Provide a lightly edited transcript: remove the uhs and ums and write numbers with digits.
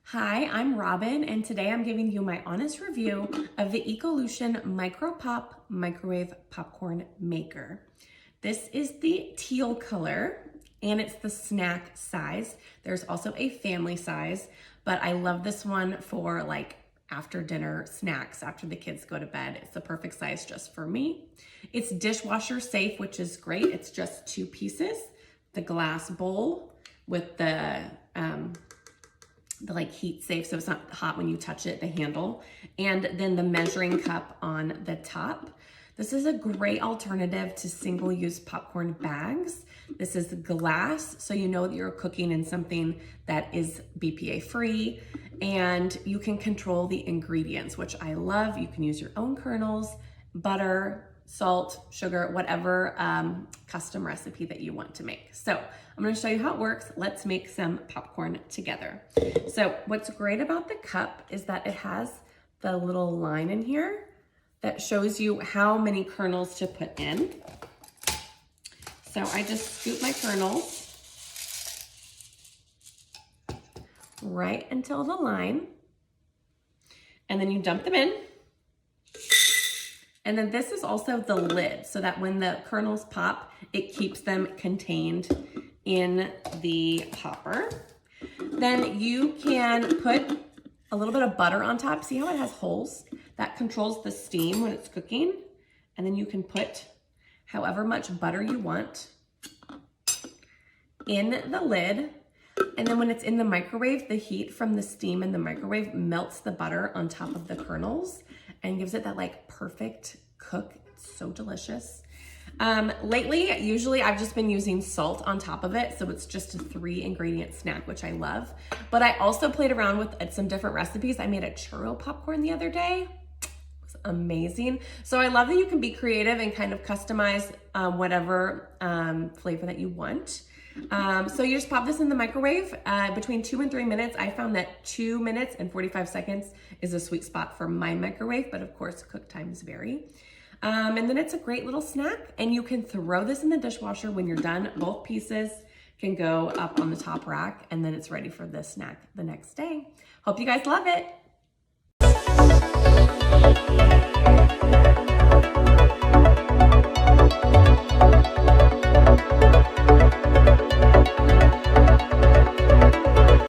Hi, I'm Robin, and today I'm giving you my honest review of the Ecolution Micro Pop Microwave Popcorn Maker. This is the teal color, and it's the snack size. There's also a family size, but I love this one for like after dinner snacks after the kids go to bed. It's the perfect size just for me. It's dishwasher safe, which is great. It's just 2 pieces, the glass bowl with the like heat safe, so it's not hot when you touch it, the handle, and then the measuring cup on the top. This is a great alternative to single-use popcorn bags. This is glass, so you know that you're cooking in something that is BPA free, and you can control the ingredients, which I love. You can use your own kernels, butter, salt, sugar, whatever custom recipe that you want to make. So I'm gonna show you how it works. Let's make some popcorn together. So what's great about the cup is that it has the little line in here that shows you how many kernels to put in. So I just scoop my kernels right until the line, and then you dump them in. And then this is also the lid, so that when the kernels pop, it keeps them contained in the popper. Then you can put a little bit of butter on top. See how it has holes? That controls the steam when it's cooking. And then you can put however much butter you want in the lid. And then when it's in the microwave, the heat from the steam in the microwave melts the butter on top of the kernels and gives it that like perfect cook. It's so delicious. Lately, usually I've just been using salt on top of it, so it's just a 3-ingredient snack, which I love. But I also played around with some different recipes. I made a churro popcorn the other day. It was amazing. So I love that you can be creative and kind of customize whatever flavor that you want. So you just pop this in the microwave between 2 and 3 minutes. I found that 2 minutes and 45 seconds is a sweet spot for my microwave, but of course cook times vary. And then it's a great little snack, and you can throw this in the dishwasher when you're done. Both pieces can go up on the top rack, and then it's ready for the snack the next day. Hope you guys love it.